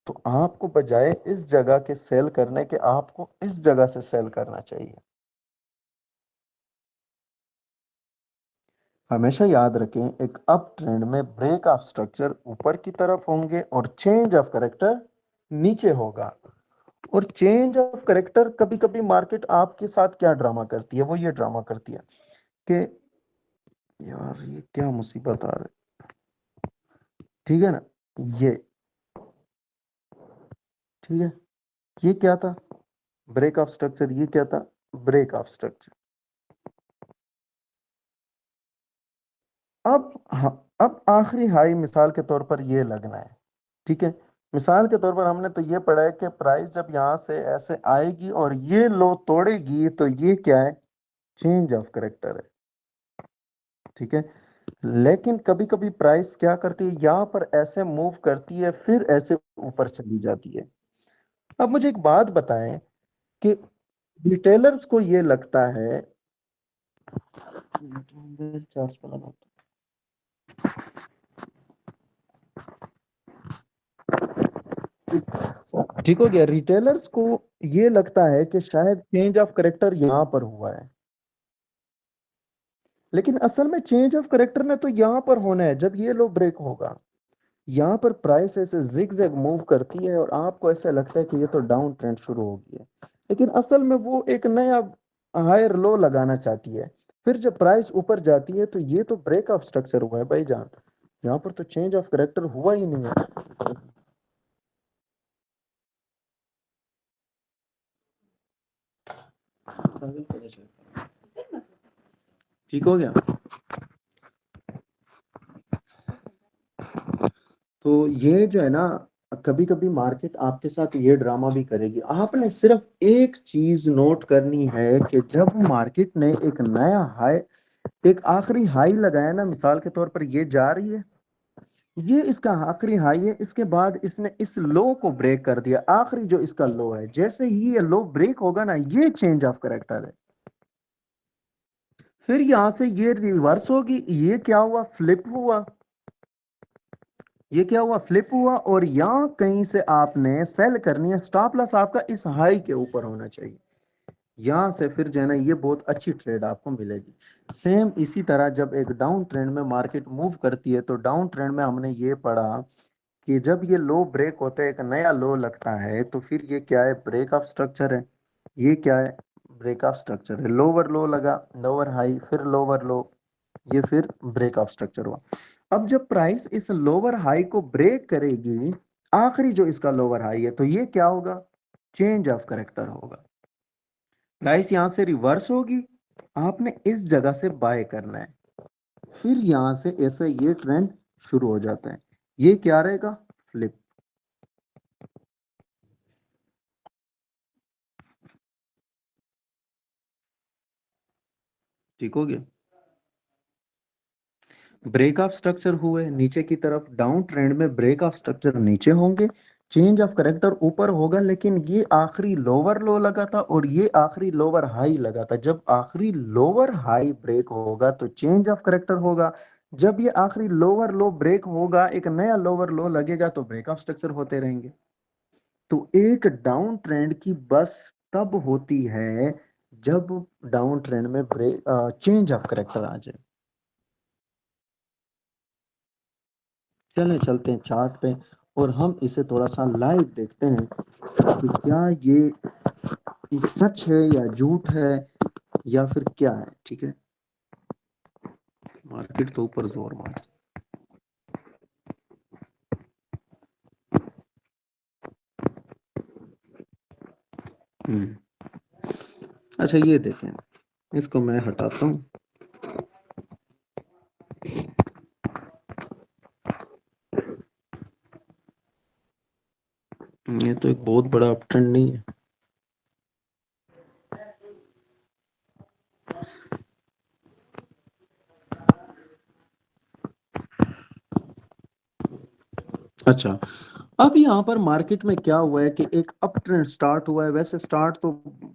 तो आपको बजाय इस जगह के सेल करने के, आपको इस जगह से सेल करना चाहिए। हमेशा याद रखें, एक अप ट्रेंड में ब्रेक ऑफ स्ट्रक्चर ऊपर की तरफ होंगे और चेंज ऑफ करेक्टर नीचे होगा। और चेंज ऑफ करेक्टर, कभी कभी मार्केट आपके साथ क्या ड्रामा करती है, वो ये ड्रामा करती है कि यार ये क्या मुसीबत आ रही है, ठीक है ना, ये, ठीक है, ये क्या था? Break of structure. ये क्या था? Break of structure. अब हाँ, अब आखिरी हाई मिसाल के तौर पर ये लगना है, ठीक है। मिसाल के तौर पर हमने तो ये पढ़ा है कि प्राइस जब यहां से ऐसे आएगी और ये लो तोड़ेगी तो ये क्या है? चेंज ऑफ करेक्टर है, ठीक है। लेकिन कभी कभी प्राइस क्या करती है, यहाँ पर ऐसे मूव करती है फिर ऐसे ऊपर चली जाती है। अब मुझे एक बात बताएं कि रिटेलर्स को ये लगता है, चार्ज पर लगा, ठीक हो गया। रिटेलर्स को ये लगता है कि शायद चेंज ऑफ करेक्टर यहाँ पर हुआ है, लेकिन असल में चेंज ऑफ करेक्टर ने तो यहाँ पर होना है जब ये लो ब्रेक होगा। यहाँ पर प्राइस ऐसे जिगजैग मूव करती है और आपको ऐसा लगता है कि ये तो डाउन ट्रेंड शुरू हो गया है, लेकिन असल में वो एक नया हायर लो लगाना चाहती है। फिर जब प्राइस ऊपर जाती है तो ये तो ब्रेक ऑफ स्ट्रक्चर हुआ है भाईजान, यहाँ पर तो चेंज ऑफ करेक्टर हुआ ही नहीं है। ठीक हो गया। तो ये जो है ना, कभी कभी मार्केट आपके साथ ये ड्रामा भी करेगी। आपने सिर्फ एक चीज नोट करनी है कि जब मार्केट ने एक नया हाई, एक आखिरी हाई लगाया ना, मिसाल के तौर पर ये जा रही है, ये इसका आखिरी हाई है, इसके बाद इसने इस लो को ब्रेक कर दिया, आखिरी जो इसका लो है, जैसे ही ये लो ब्रेक होगा ना, ये चेंज ऑफ करेक्टर है। फिर यहां से ये रिवर्स होगी, ये क्या हुआ, फ्लिप हुआ, ये क्या हुआ, फ्लिप हुआ, और यहां कहीं से आपने सेल करनी है। स्टॉप लॉस आपका इस हाई के ऊपर होना चाहिए, यहां से फिर जो है ना ये बहुत अच्छी ट्रेड आपको मिलेगी। सेम इसी तरह जब एक डाउन ट्रेंड में मार्केट मूव करती है, तो डाउन ट्रेंड में हमने ये पढ़ा कि जब ये लो ब्रेक होता है, एक नया लो लगता है, तो फिर ये क्या है, ब्रेक ऑफ स्ट्रक्चर है। ये क्या है, ब्रेक ऑफ स्ट्रक्चर है। लोअर लो लगा, लोअर हाई, फिर लोअर लो, ये फिर ब्रेक ऑफ स्ट्रक्चर हुआ। अब जब प्राइस इस लोअर हाई को ब्रेक करेगी, आखिरी जो इसका लोअर हाई है, तो ये क्या होगा, चेंज ऑफ करेक्टर होगा। प्राइस यहां से रिवर्स होगी, आपने इस जगह से बाय करना है, फिर यहां से ऐसे ये ट्रेंड शुरू हो जाता है। ये क्या रहेगा, फ्लिप। ठीक हो गया। ब्रेक ऑफ स्ट्रक्चर हुए नीचे की तरफ, डाउन ट्रेंड में ब्रेक ऑफ स्ट्रक्चर नीचे होंगे, चेंज ऑफ करेक्टर ऊपर होगा, लेकिन ये आखिरी लोअर लो लगा था और ये आखिरी लोअर हाई लगा था। जब आखिरी लोअर हाई ब्रेक होगा तो चेंज ऑफ करेक्टर होगा, जब ये आखिरी लोअर लो ब्रेक होगा, एक नया लोअर लो लगेगा, तो ब्रेक ऑफ स्ट्रक्चर होते रहेंगे। तो एक डाउन ट्रेंड की बस तब होती है जब डाउन ट्रेंड में ब्रेक चेंज ऑफ करेक्टर आ जाए। चलें चलते हैं चार्ट पे और हम इसे थोड़ा सा लाइव देखते हैं कि क्या ये सच है या झूठ है या फिर क्या है। ठीक है, मार्केट तो ऊपर जोर मार। अच्छा ये देखें, इसको मैं हटाता हूँ। ये तो एक बहुत बड़ा अप ट्रेंड नहीं है। अच्छा, अब यहाँ पर मार्केट में क्या हुआ है कि एक अप ट्रेंड स्टार्ट हुआ है। वैसे स्टार्ट तो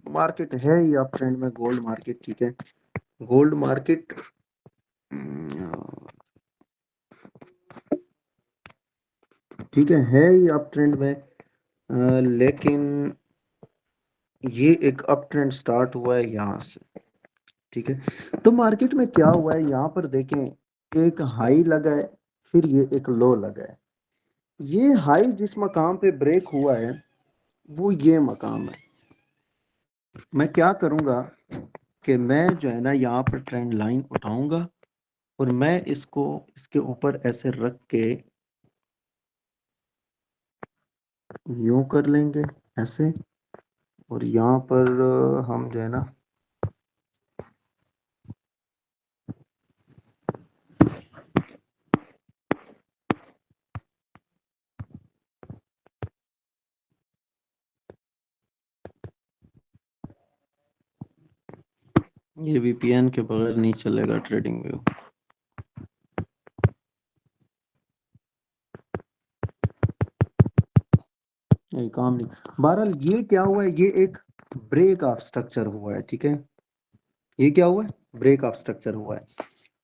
मार्केट है ही अप ट्रेंड में, गोल्ड मार्केट। ठीक है, गोल्ड मार्केट ठीक है ही अप ट्रेंड में, लेकिन ये एक अप ट्रेंड स्टार्ट हुआ है यहाँ से। ठीक है, तो मार्केट में क्या हुआ है, यहाँ पर देखें, एक हाई लगा है, फिर ये एक लो लगा है। ये हाई जिस मकाम पे ब्रेक हुआ है वो ये मकाम है। मैं क्या करूंगा कि मैं जो है ना यहाँ पर ट्रेंड लाइन उठाऊंगा और मैं इसको इसके ऊपर ऐसे रख के यूं कर लेंगे ऐसे, और यहाँ पर हम जो है ना, ये वीपीएन के बगैर नहीं चलेगा ट्रेडिंग व्यू। ये काम नहीं। बहरहाल ये क्या हुआ है, ये एक ब्रेक ऑफ स्ट्रक्चर हुआ है। ठीक है, ये क्या हुआ है, ब्रेक ऑफ स्ट्रक्चर हुआ है।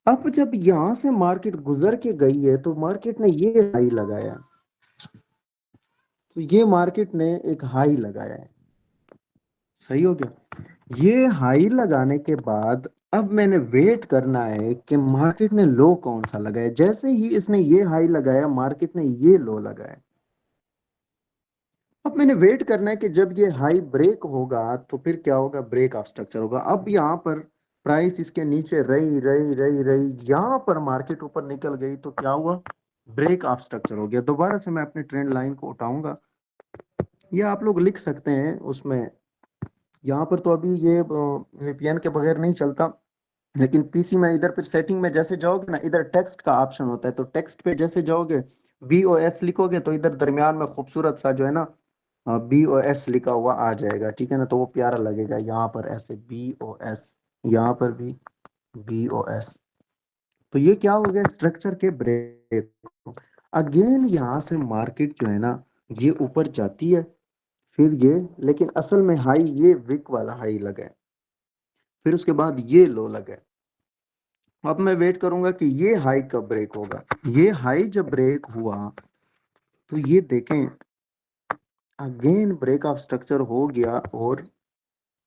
अब जब यहां से मार्केट गुजर के गई है तो मार्केट ने ये हाई लगाया। तो ये मार्केट ने एक हाई लगाया है, सही हो गया। ये हाई लगाने के बाद अब मैंने वेट करना है कि मार्केट ने लो कौन सा लगाया। जैसे ही इसने ये हाई लगाया, मार्केट ने ये लो लगाया। अब मैंने वेट करना है कि जब ये हाई ब्रेक होगा तो फिर क्या होगा, ब्रेक ऑफ स्ट्रक्चर होगा। अब यहाँ पर प्राइस इसके नीचे रही रही रही रही, यहाँ पर मार्केट ऊपर निकल गई तो क्या हुआ, ब्रेक ऑफ स्ट्रक्चर हो गया। दोबारा से मैं अपनी ट्रेंड लाइन को उठाऊंगा, ये आप लोग लिख सकते हैं उसमें। यहाँ पर तो अभी ये VPN के बगैर नहीं चलता, लेकिन पीसी में इधर फिर सेटिंग में जैसे जाओगे ना, इधर टेक्स्ट का ऑप्शन होता है, तो टेक्स्ट पे जैसे जाओगे, BOS लिखोगे तो इधर दरमियान में खूबसूरत सा जो है ना BOS लिखा हुआ आ जाएगा, ठीक है ना। तो वो प्यारा लगेगा, यहाँ पर ऐसे BOS, यहाँ पर भी BOS। तो ये क्या हो गया, स्ट्रक्चर के ब्रेक। अगेन यहाँ से मार्केट जो है ना ये ऊपर जाती है, फिर ये, लेकिन असल में हाई ये विक वाला हाई लगा है, फिर उसके बाद ये लो लगा है। अब मैं वेट करूंगा कि ये हाई कब ब्रेक होगा। ये हाई जब ब्रेक हुआ तो ये देखें, अगेन ब्रेक ऑफ स्ट्रक्चर हो गया और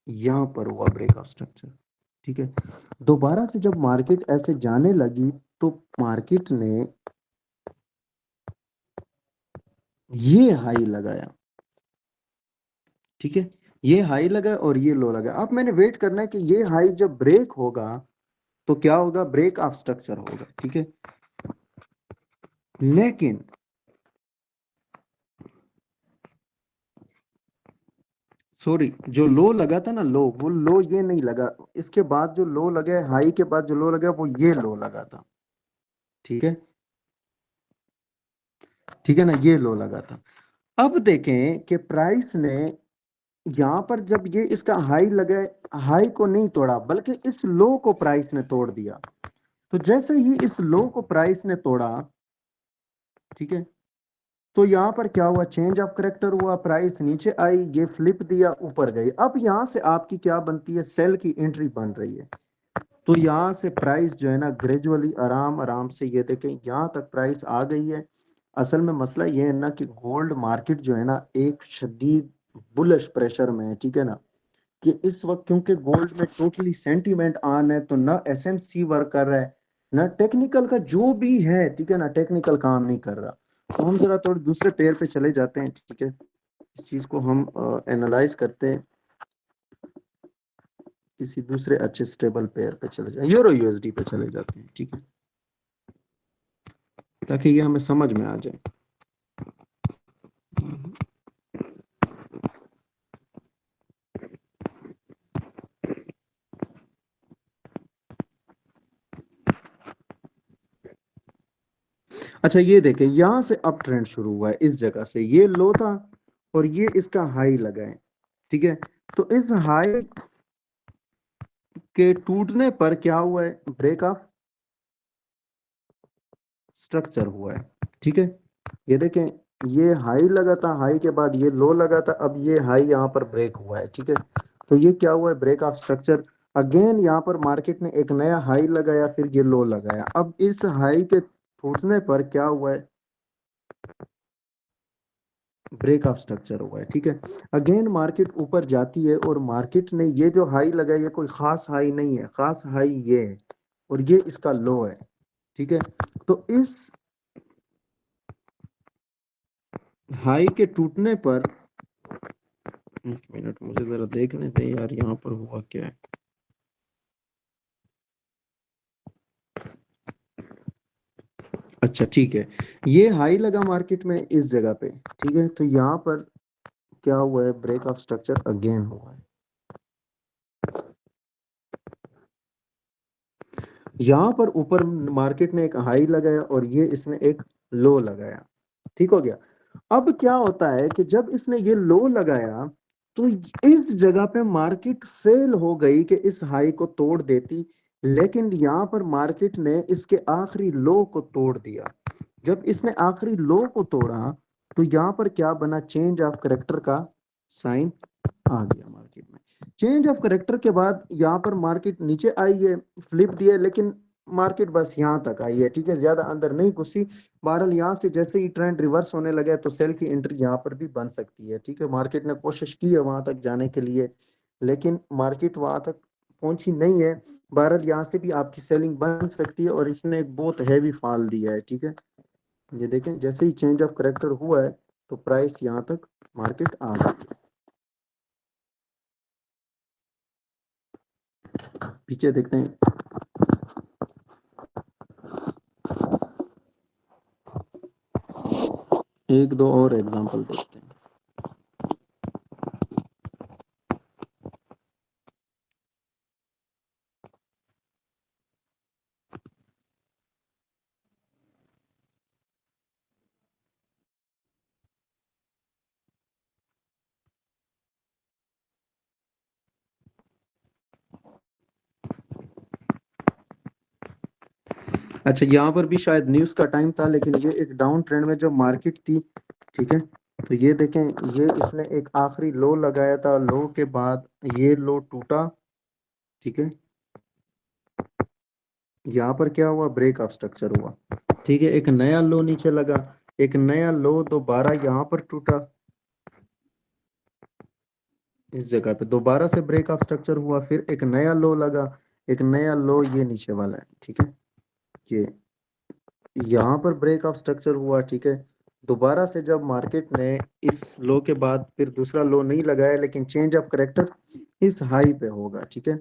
यहां पर हुआ ब्रेक ऑफ स्ट्रक्चर, ठीक है। दोबारा से जब मार्केट ऐसे जाने लगी तो मार्केट ने ये हाई लगाया, ठीक है। ये हाई लगा और ये लो लगा। अब मैंने वेट करना है कि ये हाई जब ब्रेक होगा तो क्या होगा, ब्रेक ऑफ स्ट्रक्चर होगा, ठीक है। लेकिन सॉरी, जो लो लगा था ना, लो, वो लो ये नहीं लगा। इसके बाद जो लो लगा, हाई के बाद जो लो लगा वो ये लो लगा था, ठीक है, ठीक है ना, ये लो लगा था। अब देखें कि प्राइस ने यहां पर जब ये इसका हाई लगा, हाई को नहीं तोड़ा बल्कि इस लो को प्राइस ने तोड़ दिया। तो जैसे ही इस लो को प्राइस ने तोड़ा, ठीक है, तो यहां पर क्या हुआ, चेंज ऑफ करेक्टर हुआ, प्राइस नीचे आई, ये फ्लिप दिया, ऊपर गई। अब यहां से आपकी क्या बनती है, सेल की एंट्री बन रही है। तो यहाँ से प्राइस जो है ना ग्रेजुअली आराम आराम से, ये देखें यहाँ तक प्राइस आ गई है। असल में मसला ये है ना कि गोल्ड मार्केट जो है ना एक शदीद बुलिश प्रेशर में है, ठीक है ना। कि इस वक्त क्योंकि गोल्ड में टोटली सेंटीमेंट ऑन है, तो ना SMC वर्क कर रहा है, ना टेक्निकल का जो भी है, ठीक है ना, टेक्निकल काम नहीं कर रहा। तो हम जरा थोड़े दूसरे पेयर पे चले जाते हैं, ठीक है। इस चीज को हम एनालाइज करते हैं, किसी दूसरे अच्छे स्टेबल पेयर पे चले जाए, यूरो USD पे चले जाते हैं, ठीक है, ताकि ये हमें समझ में आ जाए। अच्छा ये देखें, यहां से अप ट्रेंड शुरू हुआ है, इस जगह से ये लो था और ये इसका हाई लगा है, ठीक है। तो इस हाई के टूटने पर क्या हुआ है, ब्रेक ऑफ स्ट्रक्चर हुआ है, ठीक है। ये देखें, ये हाई लगा था, हाई के बाद ये लो लगा था, अब ये हाई यहाँ पर ब्रेक हुआ है, ठीक है। तो ये क्या हुआ है, ब्रेक ऑफ स्ट्रक्चर। अगेन यहाँ पर मार्केट ने एक नया हाई लगाया, फिर ये लो लगाया। अब इस हाई के टूटने पर क्या हुआ है, ब्रेक ऑफ स्ट्रक्चर हुआ है, ठीक है। अगेन मार्केट ऊपर जाती है और मार्केट ने ये जो हाई लगाई है कोई खास हाई नहीं है, खास हाई ये है और ये इसका लो है, ठीक है। तो इस हाई के टूटने पर, एक मिनट मुझे जरा देखने दे यार, यहाँ पर हुआ क्या है। अच्छा ठीक है, ये हाई लगा मार्केट में इस जगह पे, ठीक है। तो यहाँ पर क्या हुआ है, ब्रेक ऑफ स्ट्रक्चर अगेन हुआ है। यहाँ पर ऊपर मार्केट ने एक हाई लगाया और ये इसने एक लो लगाया, ठीक हो गया। अब क्या होता है कि जब इसने ये लो लगाया तो इस जगह पे मार्केट फेल हो गई कि इस हाई को तोड़ देती, लेकिन यहां पर मार्केट ने इसके आखिरी लो को तोड़ दिया। जब इसने आखिरी लो को तोड़ा तो यहां पर क्या बना, चेंज ऑफ करेक्टर का साइन आ गया मार्केट में। चेंज ऑफ करेक्टर के बाद यहां पर मार्केट नीचे आई है, फ्लिप दिया, लेकिन मार्केट बस यहाँ तक आई है, ठीक है, ज्यादा अंदर नहीं घुसी। बहरहाल यहाँ से जैसे ही ट्रेंड रिवर्स होने लगा है, तो सेल की एंट्री यहाँ पर भी बन सकती है, ठीक है। मार्केट ने कोशिश की है वहां तक जाने के लिए, लेकिन मार्केट वहां तक पहुंची नहीं है। बहरहाल यहाँ से भी आपकी सेलिंग बन सकती है, और इसने एक बहुत हैवी फॉल दिया है, ठीक है। ये देखें, जैसे ही चेंज ऑफ करेक्टर हुआ है, तो प्राइस यहाँ तक मार्केट आ गई। पीछे देखते हैं, एक दो और एग्जांपल देखते हैं। अच्छा, यहाँ पर भी शायद न्यूज का टाइम था, लेकिन ये एक डाउन ट्रेंड में जो मार्केट थी, ठीक है। तो ये देखें, ये इसने एक आखिरी लो लगाया था, लो के बाद ये लो टूटा, ठीक है। यहाँ पर क्या हुआ, ब्रेक ऑफ स्ट्रक्चर हुआ, ठीक है। एक नया लो नीचे लगा, एक नया लो दोबारा यहाँ पर टूटा, इस जगह पे दोबारा से ब्रेक ऑफ स्ट्रक्चर हुआ, फिर एक नया लो लगा, एक नया लो ये नीचे वाला है, ठीक है। ये यहाँ पर ब्रेक ऑफ स्ट्रक्चर हुआ, ठीक है। दोबारा से जब मार्केट ने इस लो के बाद फिर दूसरा लो नहीं लगाया, लेकिन चेंज ऑफ करेक्टर इस हाई पे होगा, ठीक है।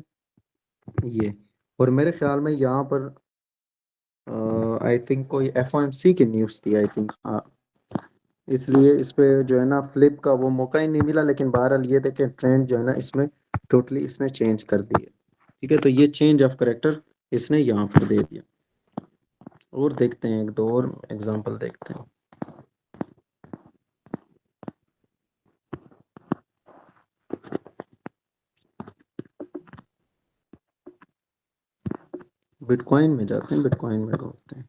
ये, और मेरे ख्याल में यहाँ पर आई थिंक कोई एफओएमसी की न्यूज़ थी, आई थिंक, हाँ। इसलिए इस पे जो है ना फ्लिप का वो मौका ही नहीं मिला, लेकिन बहरहाल ये देखें, ट्रेंड जो है ना इसमें टोटली इसने चेंज कर दी है, ठीक है। तो ये चेंज ऑफ करेक्टर इसने यहाँ पर दे दिया। और देखते हैं, एक दो और एग्जांपल देखते हैं। बिटकॉइन में जाते हैं, बिटकॉइन में ढूंढते हैं।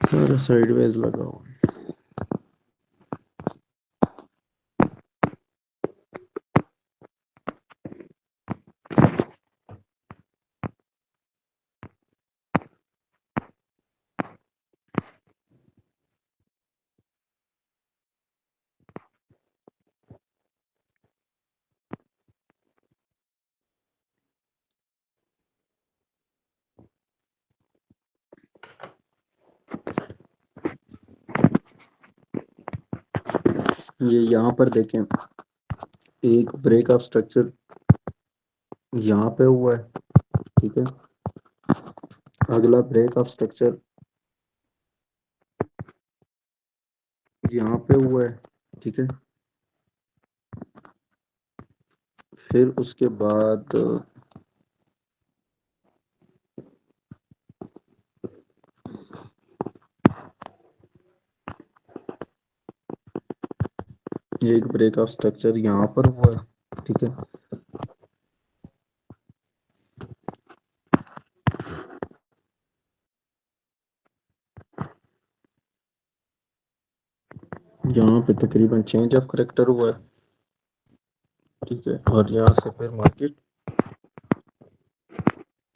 सारा साइडवेज लगा हुआ है। ये यहाँ पर देखें, एक ब्रेक ऑफ स्ट्रक्चर यहाँ पे हुआ है, ठीक है। अगला ब्रेक ऑफ स्ट्रक्चर यहाँ पे हुआ है, ठीक है। फिर उसके बाद एक ब्रेक ऑफ स्ट्रक्चर यहाँ पर हुआ है, ठीक है। यहाँ पे तकरीबन चेंज ऑफ करेक्टर हुआ है, ठीक है। और यहाँ से फिर मार्केट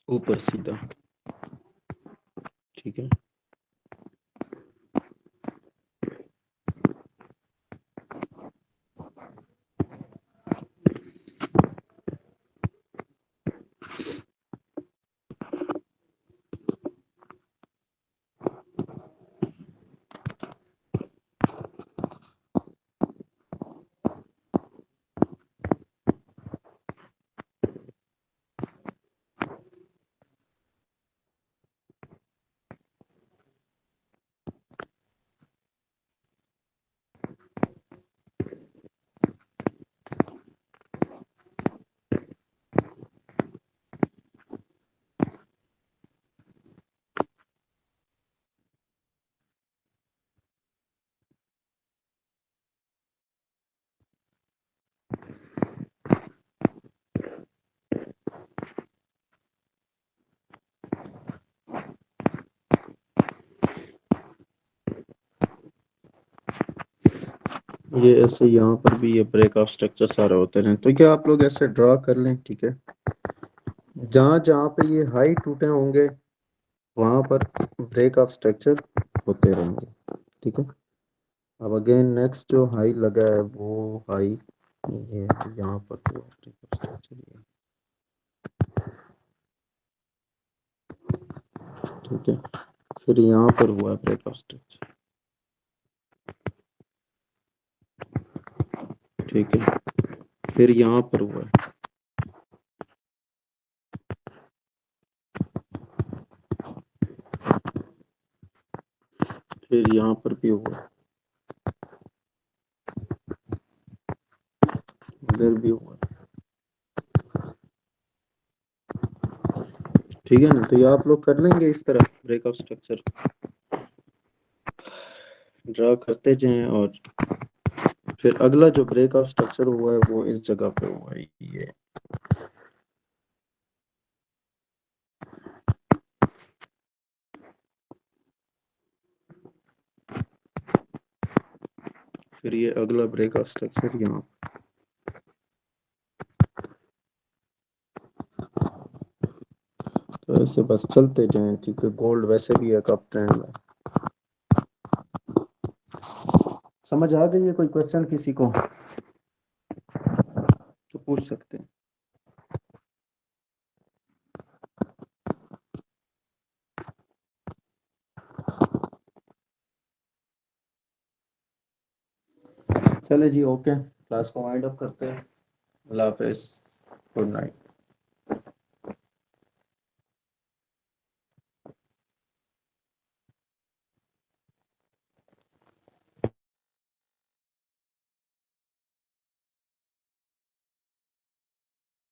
ऊपर सीधा, ठीक है। ये ऐसे यहाँ पर भी ये ब्रेक ऑफ स्ट्रक्चर सारे होते हैं, तो क्या आप लोग ऐसे ड्रा कर लें, ठीक है। जहाँ जहाँ पे ये हाई टूटे होंगे वहां पर ब्रेक ऑफ स्ट्रक्चर होते रहेंगे, ठीक है। अब अगेन नेक्स्ट जो हाई लगा है वो हाई ये यहाँ पर तो ब्रेक ऑफ स्ट्रक्चर ये, ठीक है। फिर यहाँ पर हुआ ब्रेक ऑफ स्ट्रक्चर, ठीक है। फिर यहाँ पर हुआ, फिर यहाँ पर भी हुआ, इधर भी हुआ, ठीक है ना। तो ये आप लोग कर लेंगे इस तरह ब्रेक ऑफ स्ट्रक्चर ड्रा करते जाएं, और फिर अगला जो ब्रेक ऑफ स्ट्रक्चर हुआ है वो इस जगह पे हुआ है ये, फिर ये अगला ब्रेक ऑफ स्ट्रक्चर यहाँ। तो ऐसे बस चलते जाएं, ठीक है। गोल्ड वैसे भी एक अप ट्रेंड में। समझ आ गई है? कोई क्वेश्चन किसी को तो पूछ सकते हैं। चले जी, ओके, क्लास को वाइंड अप करते हैं। अल्लाह हाफिज, गुड नाइट।